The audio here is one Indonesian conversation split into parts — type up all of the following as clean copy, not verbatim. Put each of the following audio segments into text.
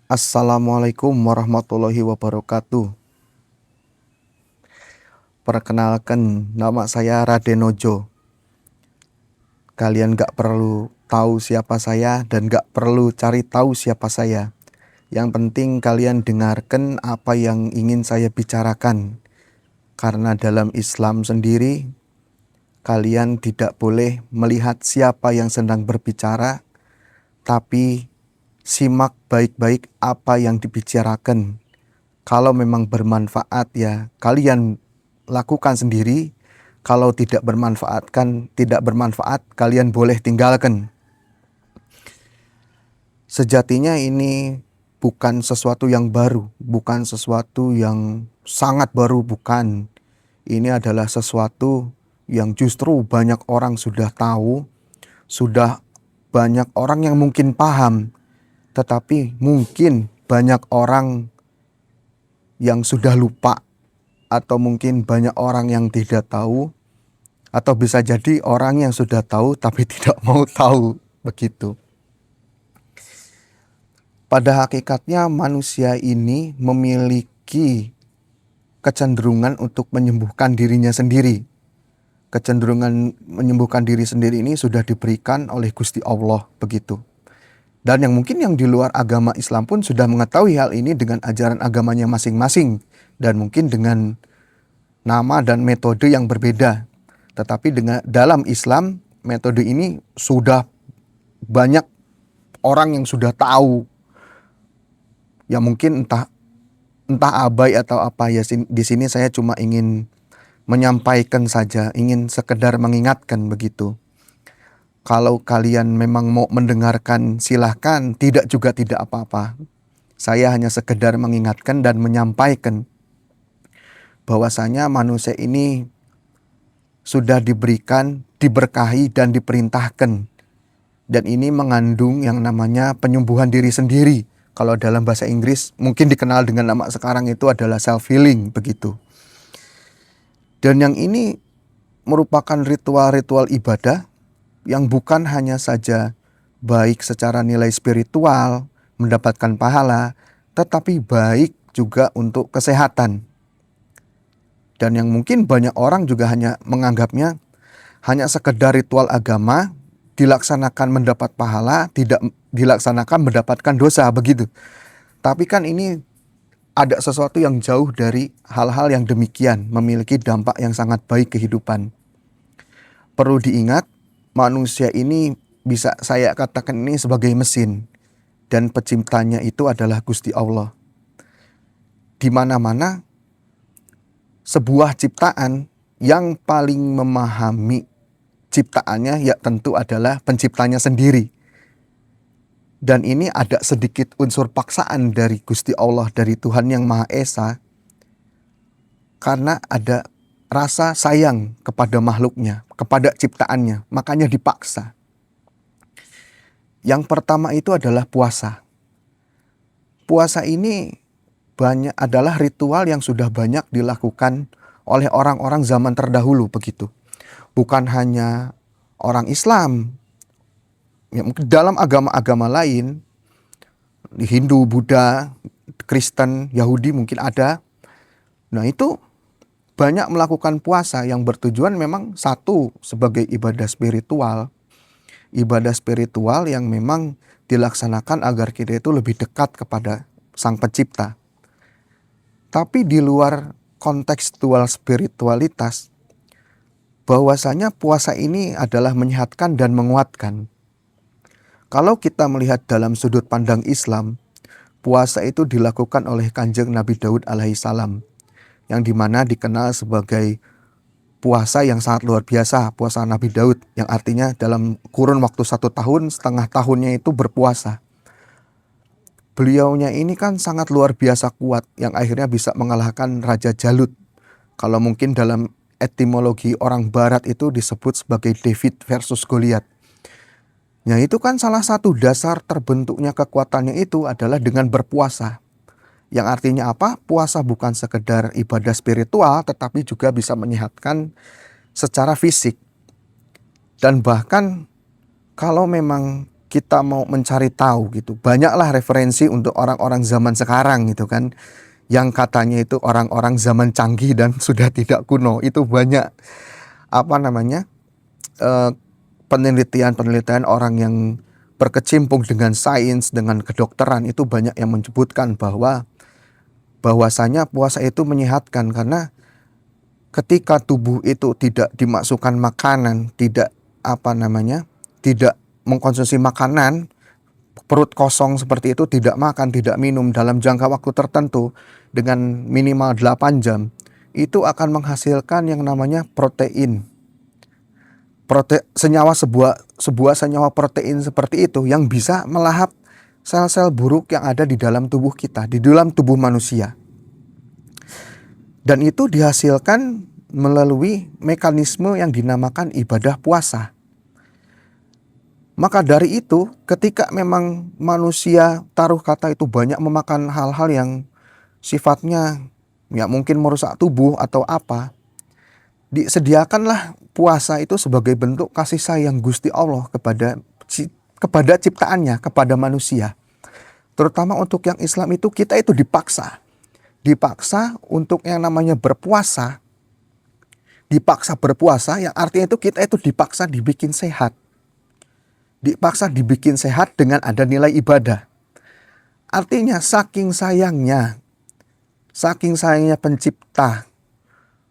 Assalamualaikum warahmatullahi wabarakatuh. Perkenalkan, nama saya Radenojo. Kalian gak perlu tahu siapa saya dan gak perlu cari tahu siapa saya. Yang penting kalian dengarkan apa yang ingin saya bicarakan. Karena dalam Islam sendiri, kalian tidak boleh melihat siapa yang sedang berbicara, tapi simak baik-baik apa yang dibicarakan. Kalau memang bermanfaat ya kalian lakukan sendiri. Kalau tidak bermanfaat, kalian boleh tinggalkan. Sejatinya ini bukan sesuatu yang baru, bukan sesuatu yang sangat baru, bukan. Ini adalah sesuatu yang justru banyak orang sudah tahu, sudah banyak orang yang mungkin paham, tetapi mungkin banyak orang yang sudah lupa, atau mungkin banyak orang yang tidak tahu, atau bisa jadi orang yang sudah tahu tapi tidak mau tahu, begitu. Pada hakikatnya manusia ini memiliki kecenderungan untuk menyembuhkan dirinya sendiri. Kecenderungan menyembuhkan diri sendiri ini sudah diberikan oleh Gusti Allah, begitu. Dan yang mungkin yang di luar agama Islam pun sudah mengetahui hal ini dengan ajaran agamanya masing-masing, dan mungkin dengan nama dan metode yang berbeda. Tetapi dalam Islam, metode ini sudah banyak orang yang sudah tahu. Ya mungkin entah abai atau apa ya, di sini saya cuma ingin menyampaikan saja, ingin sekedar mengingatkan, begitu. Kalau kalian memang mau mendengarkan silahkan, tidak juga tidak apa-apa. Saya hanya sekedar mengingatkan dan menyampaikan bahwasanya manusia ini sudah diberikan, diberkahi dan diperintahkan. Dan ini mengandung yang namanya penyembuhan diri sendiri. Kalau dalam bahasa Inggris mungkin dikenal dengan nama sekarang itu adalah self-healing, begitu. Dan yang ini merupakan ritual-ritual ibadah yang bukan hanya saja baik secara nilai spiritual, mendapatkan pahala, tetapi baik juga untuk kesehatan. Dan yang mungkin banyak orang juga hanya menganggapnya hanya sekedar ritual agama, dilaksanakan mendapat pahala, tidak dilaksanakan mendapatkan dosa, begitu. Tapi kan ini ada sesuatu yang jauh dari hal-hal yang demikian, memiliki dampak yang sangat baik kehidupan. Perlu diingat, manusia ini bisa saya katakan ini sebagai mesin, dan penciptanya itu adalah Gusti Allah. Di mana-mana sebuah ciptaan yang paling memahami ciptaannya ya tentu adalah penciptanya sendiri. Dan ini ada sedikit unsur paksaan dari Gusti Allah, dari Tuhan Yang Maha Esa, karena ada rasa sayang kepada makhluknya, kepada ciptaannya, makanya dipaksa. Yang pertama itu adalah puasa. Puasa ini adalah ritual yang sudah banyak dilakukan oleh orang-orang zaman terdahulu, begitu. Bukan hanya orang Islam, ya, mungkin dalam agama-agama lain, Hindu, Buddha, Kristen, Yahudi mungkin ada. Nah itu banyak melakukan puasa yang bertujuan memang satu sebagai ibadah spiritual. Ibadah spiritual yang memang dilaksanakan agar kita itu lebih dekat kepada Sang Pencipta. Tapi di luar kontekstual spiritualitas, bahwasanya puasa ini adalah menyehatkan dan menguatkan. Kalau kita melihat dalam sudut pandang Islam, puasa itu dilakukan oleh Kanjeng Nabi Daud alaihissalam, yang dimana dikenal sebagai puasa yang sangat luar biasa, puasa Nabi Daud, yang artinya dalam kurun waktu 1 tahun, setengah tahunnya itu berpuasa. Beliaunya ini kan sangat luar biasa kuat, yang akhirnya bisa mengalahkan Raja Jalut. Kalau mungkin dalam etimologi orang barat itu disebut sebagai David versus Goliat. Nah itu kan salah satu dasar terbentuknya kekuatannya itu adalah dengan berpuasa. Yang artinya apa? Puasa bukan sekedar ibadah spiritual, tetapi juga bisa menyehatkan secara fisik. Dan bahkan kalau memang kita mau mencari tahu gitu, banyaklah referensi untuk orang-orang zaman sekarang gitu kan, yang katanya itu orang-orang zaman canggih dan sudah tidak kuno. Itu banyak apa namanya eh, penelitian-penelitian orang yang berkecimpung dengan sains, dengan kedokteran, itu banyak yang menyebutkan bahwasanya puasa itu menyehatkan, karena ketika tubuh itu tidak dimasukkan makanan, tidak apa namanya, tidak mengkonsumsi makanan, perut kosong seperti itu, tidak makan, tidak minum dalam jangka waktu tertentu dengan minimal 8 jam, itu akan menghasilkan yang namanya protein. Sebuah senyawa protein seperti itu yang bisa melahap sel-sel buruk yang ada di dalam tubuh kita, di dalam tubuh manusia. Dan itu dihasilkan melalui mekanisme yang dinamakan ibadah puasa. Maka dari itu, ketika memang manusia taruh kata itu banyak memakan hal-hal yang sifatnya ya mungkin merusak tubuh atau apa, disediakanlah puasa itu sebagai bentuk kasih sayang Gusti Allah kepada ciptaannya, kepada manusia. Terutama untuk yang Islam itu, kita itu dipaksa untuk yang namanya berpuasa. Dipaksa berpuasa yang artinya itu kita itu dipaksa dibikin sehat. Dipaksa dibikin sehat dengan ada nilai ibadah. Artinya saking sayangnya pencipta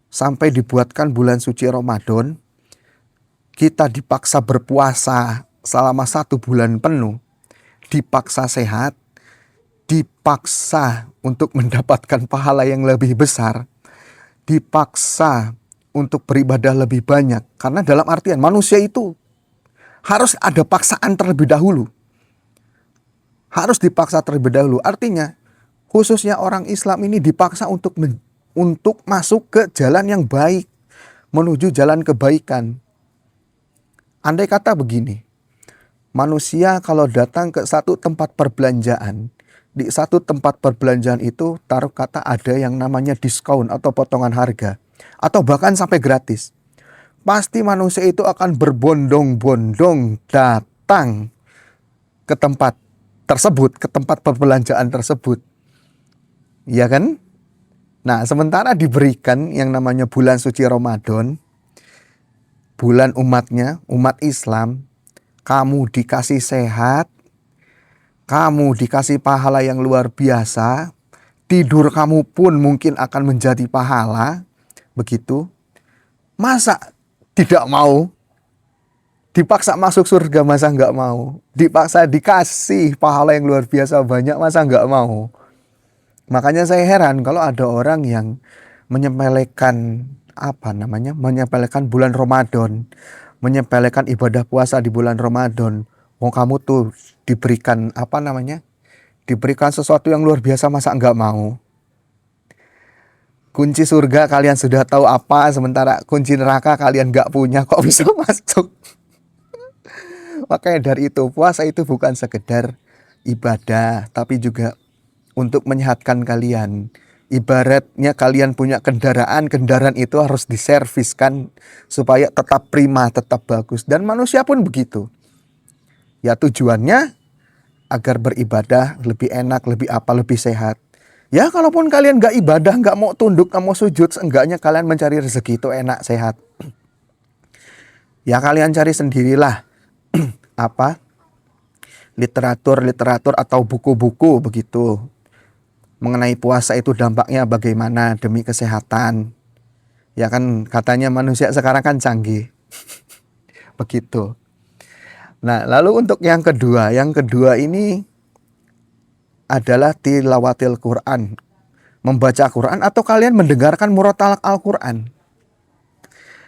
sampai dibuatkan bulan suci Ramadan, kita dipaksa berpuasa selama 1 bulan penuh, dipaksa sehat, dipaksa untuk mendapatkan pahala yang lebih besar, dipaksa untuk beribadah lebih banyak. Karena dalam artian manusia itu harus ada paksaan terlebih dahulu. Harus dipaksa terlebih dahulu. Artinya khususnya orang Islam ini dipaksa untuk masuk ke jalan yang baik, menuju jalan kebaikan. Andai kata begini, manusia kalau datang ke satu tempat perbelanjaan, di satu tempat perbelanjaan itu taruh kata ada yang namanya diskon atau potongan harga, atau bahkan sampai gratis. Pasti manusia itu akan berbondong-bondong datang ke tempat tersebut, ke tempat perbelanjaan tersebut. Ya kan? Nah, sementara diberikan yang namanya bulan suci Ramadan, bulan umatnya, umat Islam, kamu dikasih sehat, kamu dikasih pahala yang luar biasa, tidur kamu pun mungkin akan menjadi pahala, begitu. Masa tidak mau? Dipaksa masuk surga, masa nggak mau? Dipaksa dikasih pahala yang luar biasa banyak, masa nggak mau? Makanya saya heran kalau ada orang yang menyepelekan menyepelekan bulan Ramadan, menyepelekan ibadah puasa di bulan Ramadan. Mau kamu tuh diberikan diberikan sesuatu yang luar biasa, masa nggak mau? Kunci surga kalian sudah tahu apa, sementara kunci neraka kalian nggak punya, kok bisa masuk? Makanya dari itu, puasa itu bukan sekedar ibadah, tapi juga untuk menyehatkan kalian. Ibaratnya kalian punya kendaraan itu harus diserviskan supaya tetap prima, tetap bagus. Dan manusia pun begitu. Ya tujuannya agar beribadah lebih enak, lebih sehat. Ya kalaupun kalian gak ibadah, gak mau tunduk, gak mau sujud, seenggaknya kalian mencari rezeki itu enak, sehat. Ya kalian cari sendirilah literatur atau buku-buku begitu mengenai puasa itu dampaknya bagaimana demi kesehatan. Ya kan katanya manusia sekarang kan canggih. Begitu. Nah, lalu untuk yang kedua ini adalah tilawatil Quran. Membaca Quran atau kalian mendengarkan murotal Al-Quran.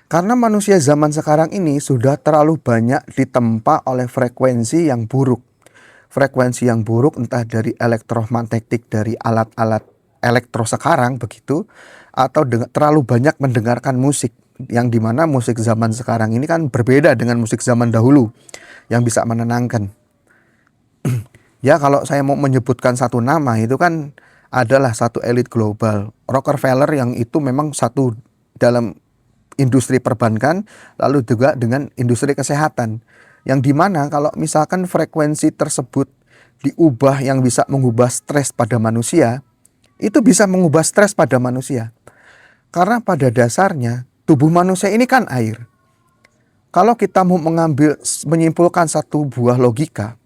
Karena manusia zaman sekarang ini sudah terlalu banyak ditempa oleh frekuensi yang buruk. Frekuensi yang buruk entah dari elektromagnetik, dari alat-alat elektro sekarang begitu, atau terlalu banyak mendengarkan musik, yang dimana musik zaman sekarang ini kan berbeda dengan musik zaman dahulu yang bisa menenangkan. Ya kalau saya mau menyebutkan satu nama, itu kan adalah satu elit global, Rockefeller, yang itu memang satu dalam industri perbankan, lalu juga dengan industri kesehatan. Yang dimana kalau misalkan frekuensi tersebut diubah yang bisa mengubah stres pada manusia, itu bisa mengubah stres pada manusia. Karena pada dasarnya tubuh manusia ini kan air. Kalau kita mau menyimpulkan satu buah logika,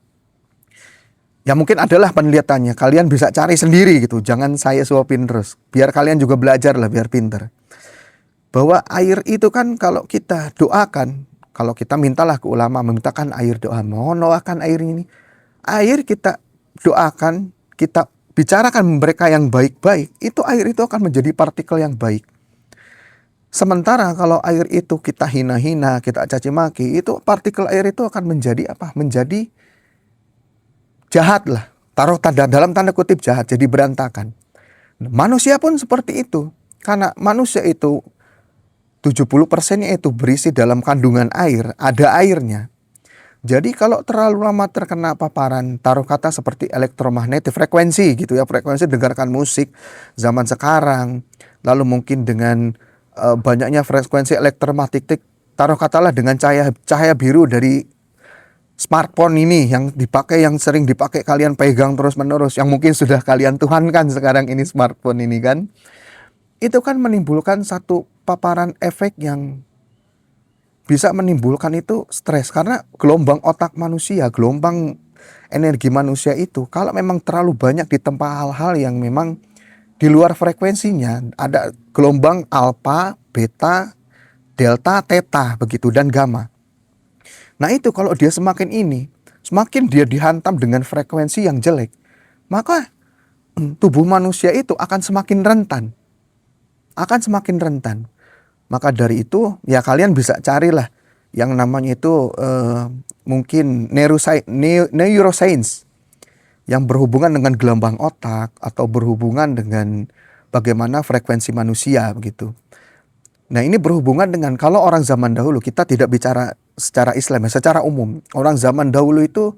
ya mungkin adalah penelitiannya. Kalian bisa cari sendiri gitu. Jangan saya suapin terus. Biar kalian juga belajar lah, biar pinter. Bahwa air itu kan kalau kita doakan, kalau kita mintalah ke ulama, memintakan air doa, mohon doakan air ini. Air kita doakan, kita bicarakan mereka yang baik-baik, itu air itu akan menjadi partikel yang baik. Sementara kalau air itu kita hina-hina, kita caci maki, itu partikel air itu akan menjadi apa? Menjadi jahat lah. Taruh dalam tanda kutip jahat, jadi berantakan. Manusia pun seperti itu. Karena manusia itu 70%-nya itu berisi dalam kandungan air, ada airnya. Jadi kalau terlalu lama terkena paparan, taruh kata seperti elektromagnetik, frekuensi gitu ya, frekuensi dengarkan musik zaman sekarang, lalu mungkin dengan banyaknya frekuensi elektromagnetik, taruh katalah dengan cahaya biru dari smartphone ini yang dipakai, yang sering dipakai kalian pegang terus menerus, yang mungkin sudah kalian tuhankan sekarang ini smartphone ini kan, itu kan menimbulkan satu paparan efek yang bisa menimbulkan itu stres, karena gelombang otak manusia, gelombang energi manusia itu kalau memang terlalu banyak ditempa hal-hal yang memang di luar frekuensinya, ada gelombang alfa, beta, delta, theta begitu dan gamma. Nah itu kalau dia semakin dia dihantam dengan frekuensi yang jelek, maka tubuh manusia itu akan semakin rentan. Maka dari itu ya kalian bisa carilah yang namanya itu mungkin neuroscience yang berhubungan dengan gelombang otak atau berhubungan dengan bagaimana frekuensi manusia begitu. Nah ini berhubungan dengan kalau orang zaman dahulu, kita tidak bicara secara Islam ya, secara umum. Orang zaman dahulu itu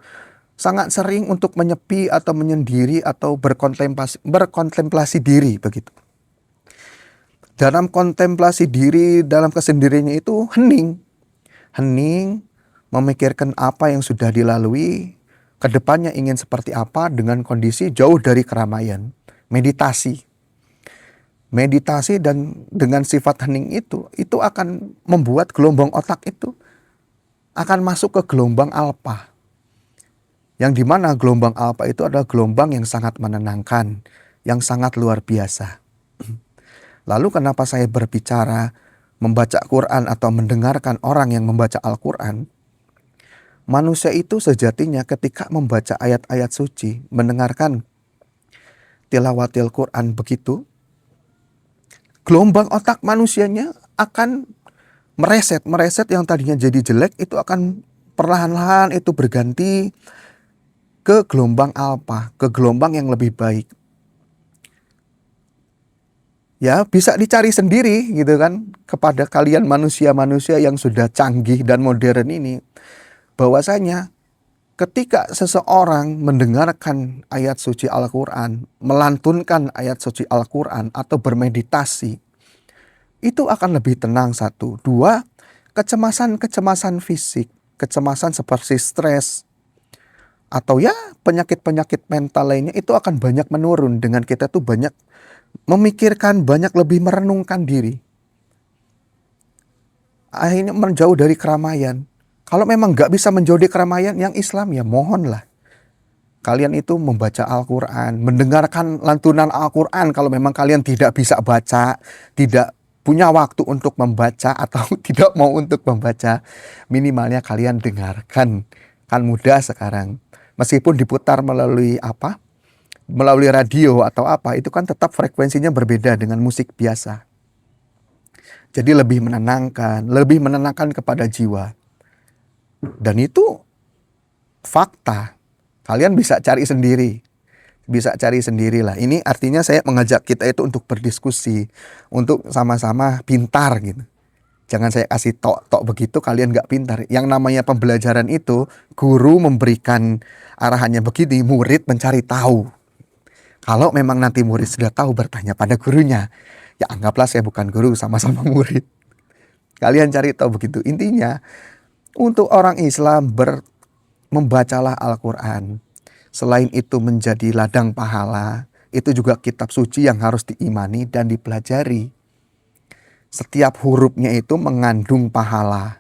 sangat sering untuk menyepi atau menyendiri atau berkontemplasi diri begitu. Dalam kontemplasi diri, dalam kesendiriannya itu hening, memikirkan apa yang sudah dilalui, kedepannya ingin seperti apa dengan kondisi jauh dari keramaian. Meditasi dan dengan sifat hening itu akan membuat gelombang otak itu akan masuk ke gelombang alfa. Yang dimana gelombang alfa itu adalah gelombang yang sangat menenangkan, yang sangat luar biasa. Lalu kenapa saya berbicara membaca Quran atau mendengarkan orang yang membaca Al-Quran? Manusia itu sejatinya ketika membaca ayat-ayat suci, mendengarkan tilawatil Quran begitu, gelombang otak manusianya akan mereset yang tadinya jadi jelek itu akan perlahan-lahan itu berganti ke gelombang alfa, ke gelombang yang lebih baik. Ya bisa dicari sendiri gitu kan, kepada kalian manusia-manusia yang sudah canggih dan modern ini, bahwasanya ketika seseorang mendengarkan ayat suci Al-Quran, melantunkan ayat suci Al-Quran atau bermeditasi, itu akan lebih tenang. Satu, dua, kecemasan fisik, kecemasan seperti stres, atau ya penyakit-penyakit mental lainnya itu akan banyak menurun dengan kita tuh banyak memikirkan, banyak lebih merenungkan diri. Akhirnya menjauh dari keramaian. Kalau memang gak bisa menjauh dari keramaian yang Islam, ya mohonlah kalian itu membaca Al-Quran, mendengarkan lantunan Al-Quran. Kalau memang kalian tidak bisa baca, tidak punya waktu untuk membaca atau tidak mau untuk membaca, minimalnya kalian dengarkan. Kan mudah sekarang. Meskipun diputar melalui apa? Melalui radio atau apa, itu kan tetap frekuensinya berbeda dengan musik biasa. Jadi lebih menenangkan kepada jiwa. Dan itu fakta. Kalian bisa cari sendiri lah. Ini artinya saya mengajak kita itu untuk berdiskusi, untuk sama-sama pintar gitu. Jangan saya kasih tok begitu kalian gak pintar. Yang namanya pembelajaran itu, guru memberikan arahannya begini, murid mencari tahu. Kalau memang nanti murid sudah tahu, bertanya pada gurunya. Ya anggaplah saya bukan guru, sama-sama murid. Kalian cari tahu begitu. Intinya Untuk orang Islam membacalah Al-Quran. Selain itu menjadi ladang pahala, itu juga kitab suci yang harus diimani dan dipelajari. Setiap hurufnya itu mengandung pahala.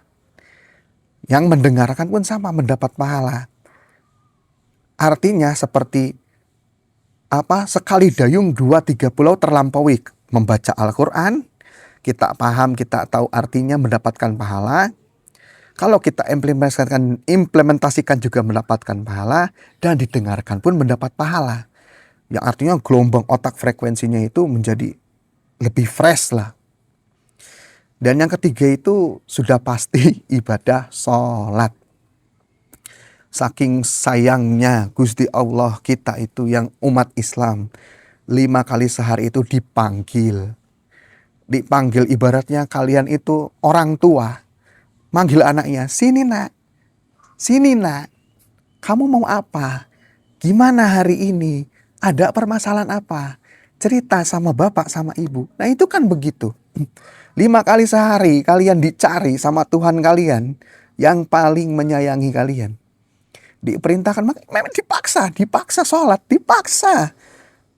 Yang mendengarkan pun sama mendapat pahala. Artinya seperti sekali dayung 2-3 pulau terlampaui. Membaca Al-Quran, kita paham, kita tahu artinya mendapatkan pahala. Kalau kita implementasikan juga mendapatkan pahala, dan didengarkan pun mendapat pahala. Yang artinya gelombang otak frekuensinya itu menjadi lebih fresh lah. Dan yang ketiga itu sudah pasti ibadah sholat. Saking sayangnya Gusti Allah kita itu yang umat Islam 5 kali sehari itu dipanggil. Dipanggil ibaratnya kalian itu orang tua. Manggil anaknya, sini nak, kamu mau apa? Gimana hari ini? Ada permasalahan apa? Cerita sama bapak sama ibu. Nah itu kan begitu. 5 kali sehari kalian dicari sama Tuhan kalian yang paling menyayangi kalian. Diperintahkan, memang dipaksa sholat, dipaksa.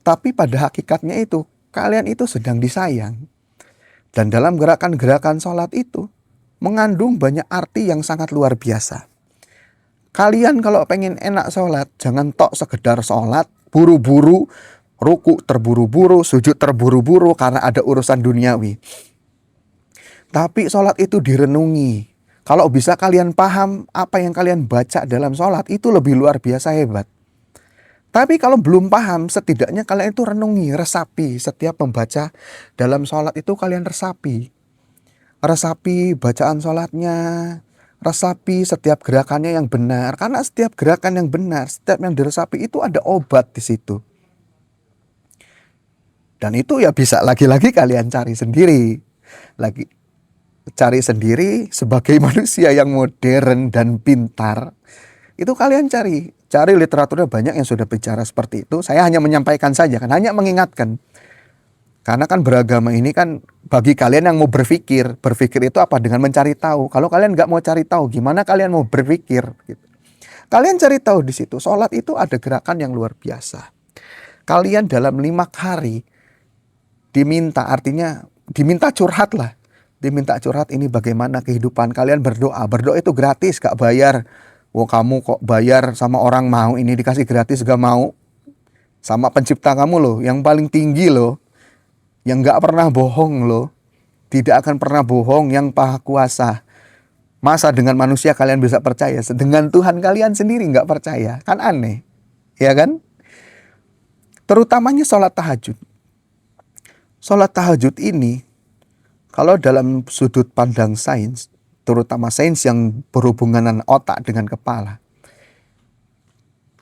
Tapi pada hakikatnya itu, kalian itu sedang disayang. Dan dalam gerakan-gerakan sholat itu, mengandung banyak arti yang sangat luar biasa. Kalian kalau pengen enak sholat, jangan tok sekedar sholat, buru-buru, ruku terburu-buru, sujud terburu-buru karena ada urusan duniawi. Tapi sholat itu direnungi. Kalau bisa kalian paham apa yang kalian baca dalam sholat, itu lebih luar biasa hebat. Tapi kalau belum paham, setidaknya kalian itu renungi, resapi. Setiap membaca dalam sholat itu kalian resapi. Resapi bacaan sholatnya, resapi setiap gerakannya yang benar. Karena setiap gerakan yang benar, setiap yang diresapi itu ada obat di situ. Dan itu ya bisa lagi-lagi kalian cari sendiri. Cari sendiri sebagai manusia yang modern dan pintar. Itu kalian cari literaturnya, banyak yang sudah bicara seperti itu. Saya hanya menyampaikan saja kan, hanya mengingatkan. Karena kan beragama ini kan bagi kalian yang mau berpikir itu apa? Dengan mencari tahu. Kalau kalian nggak mau cari tahu, gimana kalian mau berpikir? Gitu. Kalian cari tahu di situ. Sholat itu ada gerakan yang luar biasa. Kalian dalam 5 hari diminta, artinya diminta curhat lah. Diminta curhat ini bagaimana kehidupan kalian berdoa. Berdoa itu gratis, gak bayar. Kamu kok bayar sama orang mau ini dikasih gratis gak mau. Sama pencipta kamu loh, yang paling tinggi loh. Yang gak pernah bohong loh. Tidak akan pernah bohong, yang Maha Kuasa. Masa dengan manusia kalian bisa percaya? Dengan Tuhan kalian sendiri gak percaya. Kan aneh. Ya kan? Terutamanya sholat tahajud. Sholat tahajud ini, kalau dalam sudut pandang sains, terutama sains yang berhubungan dengan otak dengan kepala,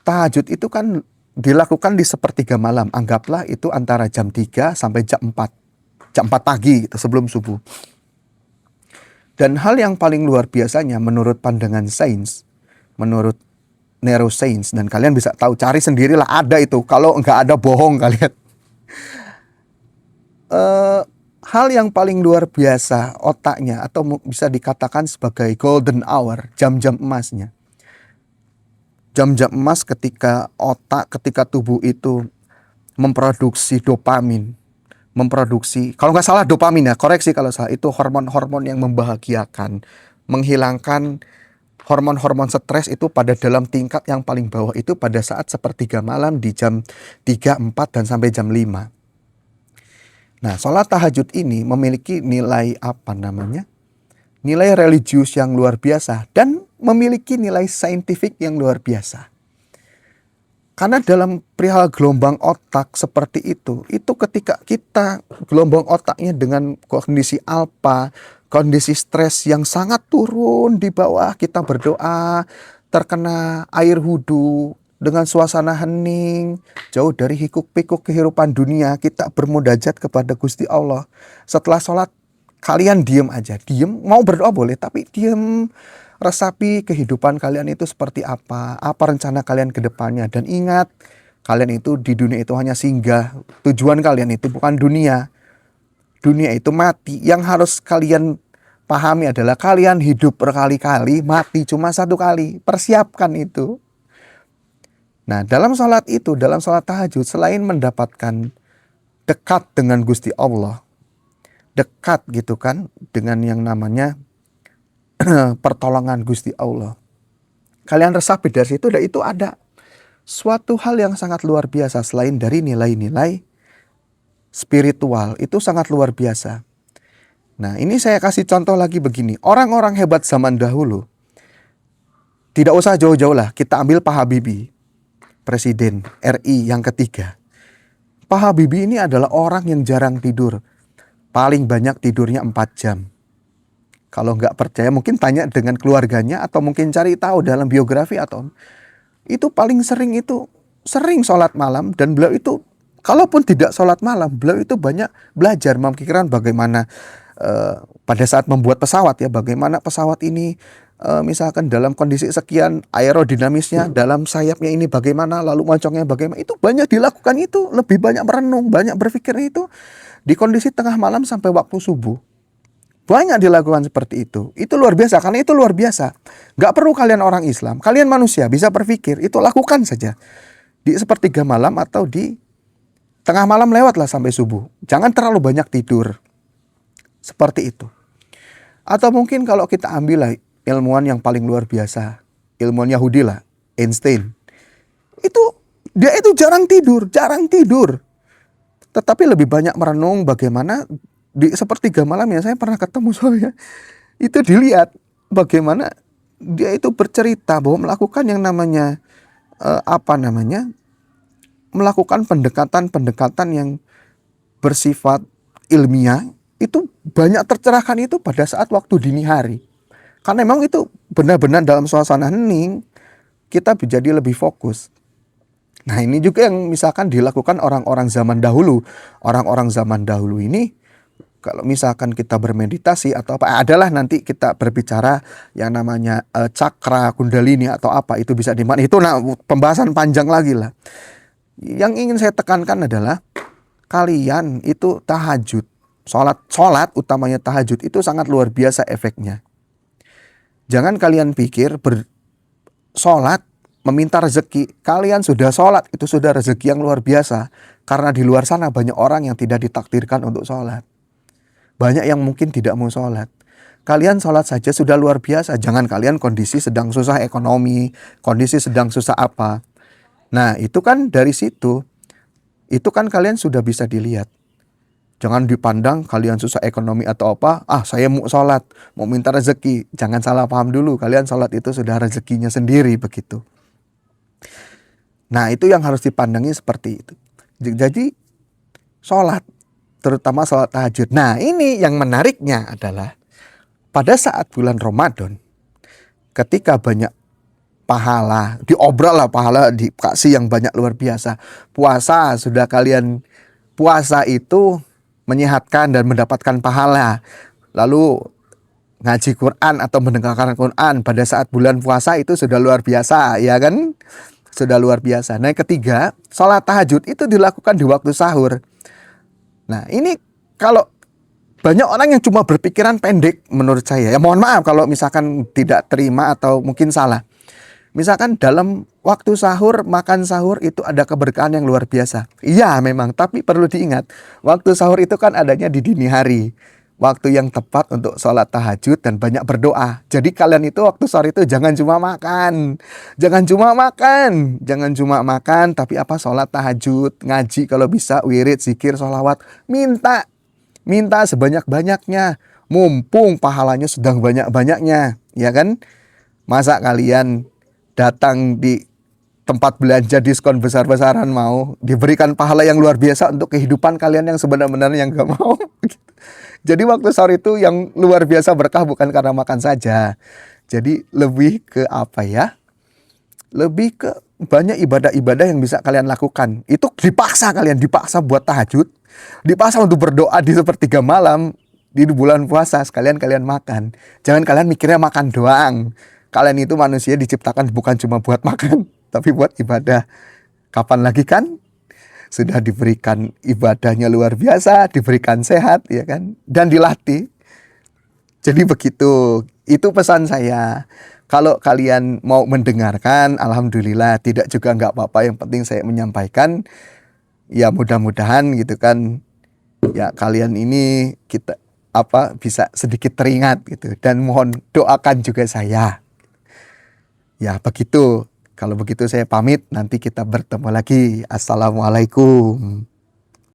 tahajud itu kan dilakukan di sepertiga malam. Anggaplah itu antara jam 3 sampai jam 4. Jam 4 pagi gitu, sebelum subuh. Dan hal yang paling luar biasanya menurut pandangan sains, menurut neuroscience, dan kalian bisa tahu, cari sendirilah, ada itu. Kalau nggak ada bohong kalian. Hal yang paling luar biasa otaknya, atau bisa dikatakan sebagai golden hour, jam-jam emasnya. Jam-jam emas ketika tubuh itu memproduksi dopamin. Kalau nggak salah dopamin ya, koreksi kalau salah, itu hormon-hormon yang membahagiakan. Menghilangkan hormon-hormon stres itu pada dalam tingkat yang paling bawah itu pada saat sepertiga malam di jam 3, 4, dan sampai jam 5. Nah, sholat tahajud ini memiliki nilai nilai religius yang luar biasa dan memiliki nilai saintifik yang luar biasa. Karena dalam perihal gelombang otak seperti itu ketika kita gelombang otaknya dengan kondisi alfa, kondisi stres yang sangat turun di bawah, kita berdoa, terkena air wudhu, dengan suasana hening, jauh dari hiruk-pikuk kehidupan dunia, kita bermunajat kepada Gusti Allah. Setelah sholat, kalian diem aja. Diem, mau berdoa boleh, tapi diem. Resapi kehidupan kalian itu seperti apa rencana kalian ke depannya. Dan ingat, kalian itu di dunia itu hanya singgah. Tujuan kalian itu bukan dunia. Dunia itu mati. Yang harus kalian pahami adalah kalian hidup berkali-kali, mati cuma satu kali. Persiapkan itu. Nah, dalam sholat itu, dalam sholat tahajud, selain mendapatkan dekat dengan Gusti Allah, dekat gitu kan, dengan yang namanya pertolongan Gusti Allah. Kalian resapi dari situ, dan itu ada suatu hal yang sangat luar biasa. Selain dari nilai-nilai spiritual, itu sangat luar biasa. Nah, ini saya kasih contoh lagi begini. Orang-orang hebat zaman dahulu, tidak usah jauh-jauh lah, kita ambil Pak Habibie, Presiden RI yang ketiga. Pak Habibie ini adalah orang yang jarang tidur. Paling banyak tidurnya 4 jam. Kalau nggak percaya mungkin tanya dengan keluarganya, atau mungkin cari tahu dalam biografi, atau itu paling sering itu sering sholat malam. Dan beliau itu kalaupun tidak sholat malam, beliau itu banyak belajar, memikirkan bagaimana pada saat membuat pesawat ya, bagaimana pesawat ini misalkan dalam kondisi sekian aerodinamisnya, dalam sayapnya ini bagaimana, lalu moncongnya bagaimana, itu banyak dilakukan. Itu lebih banyak merenung, banyak berpikir itu di kondisi tengah malam sampai waktu subuh. Banyak dilakukan seperti itu. Itu luar biasa, karena itu luar biasa. Gak perlu kalian orang Islam, kalian manusia bisa berpikir, itu lakukan saja di sepertiga malam atau di tengah malam lewatlah sampai subuh. Jangan terlalu banyak tidur. Seperti itu. Atau mungkin kalau kita ambil lah ilmuwan yang paling luar biasa, ilmuwan Yahudi lah, Einstein. Dia itu jarang tidur. Tetapi lebih banyak merenung bagaimana di sepertiga malam ya, saya pernah ketemu soalnya. Itu dilihat bagaimana dia itu bercerita bahwa melakukan yang namanya melakukan pendekatan-pendekatan yang bersifat ilmiah, itu banyak tercerahkan itu pada saat waktu dini hari. Karena memang itu benar-benar dalam suasana hening, kita jadi lebih fokus. Nah, ini juga yang misalkan dilakukan orang-orang zaman dahulu. Orang-orang zaman dahulu ini, kalau misalkan kita bermeditasi atau apa, adalah nanti kita berbicara yang namanya cakra, kundalini atau apa, itu bisa dimana. Itu pembahasan panjang lagi lah. Yang ingin saya tekankan adalah kalian itu tahajud. Sholat utamanya tahajud itu sangat luar biasa efeknya. Jangan kalian pikir sholat meminta rezeki. Kalian sudah sholat, itu sudah rezeki yang luar biasa. Karena di luar sana banyak orang yang tidak ditakdirkan untuk sholat. Banyak yang mungkin tidak mau sholat. Kalian sholat saja sudah luar biasa. Jangan kalian kondisi sedang susah ekonomi, kondisi sedang susah apa. Nah, itu kan dari situ, itu kan kalian sudah bisa dilihat. Jangan dipandang kalian susah ekonomi atau apa, saya mau sholat, mau minta rezeki. Jangan salah paham dulu, kalian sholat itu sudah rezekinya sendiri begitu. Nah, itu yang harus dipandangi seperti itu. Jadi sholat, terutama sholat tahajud. Nah, ini yang menariknya adalah pada saat bulan Ramadan, ketika banyak pahala, diobral lah pahala, dikasih yang banyak luar biasa. Puasa, sudah kalian puasa itu menyehatkan dan mendapatkan pahala. Lalu ngaji Quran atau mendengarkan Quran pada saat bulan puasa itu sudah luar biasa, ya kan? Sudah luar biasa. Nah, yang ketiga, sholat tahajud itu dilakukan di waktu sahur. Nah, ini kalau banyak orang yang cuma berpikiran pendek menurut saya. Ya mohon maaf kalau misalkan tidak terima atau mungkin salah. Misalkan dalam waktu sahur, makan sahur itu ada keberkahan yang luar biasa. Iya memang, tapi perlu diingat, waktu sahur itu kan adanya di dini hari. Waktu yang tepat untuk sholat tahajud dan banyak berdoa. Jadi kalian itu waktu sahur itu jangan cuma makan. Jangan cuma makan, tapi sholat tahajud, ngaji kalau bisa, wirid, zikir, sholawat. Minta sebanyak-banyaknya. Mumpung pahalanya sedang banyak-banyaknya, ya kan? Masa kalian datang di tempat belanja diskon besar-besaran mau diberikan pahala yang luar biasa untuk kehidupan kalian yang sebenarnya yang gak mau. Jadi waktu sahur itu yang luar biasa berkah bukan karena makan saja. Jadi lebih ke lebih ke banyak ibadah-ibadah yang bisa kalian lakukan. Itu dipaksa buat tahajud, dipaksa untuk berdoa di sepertiga malam di bulan puasa, sekalian kalian makan. Jangan kalian mikirnya makan doang. Kalian itu manusia diciptakan bukan cuma buat makan, tapi buat ibadah. Kapan lagi kan? Sudah diberikan ibadahnya luar biasa, diberikan sehat, ya kan? Dan dilatih. Jadi begitu. Itu pesan saya. Kalau kalian mau mendengarkan, alhamdulillah. Tidak juga nggak apa-apa. Yang penting saya menyampaikan. Ya mudah-mudahan gitu kan. Ya kalian ini kita bisa sedikit teringat gitu. Dan mohon doakan juga saya. Ya begitu. Kalau begitu saya pamit. Nanti kita bertemu lagi. Assalamualaikum.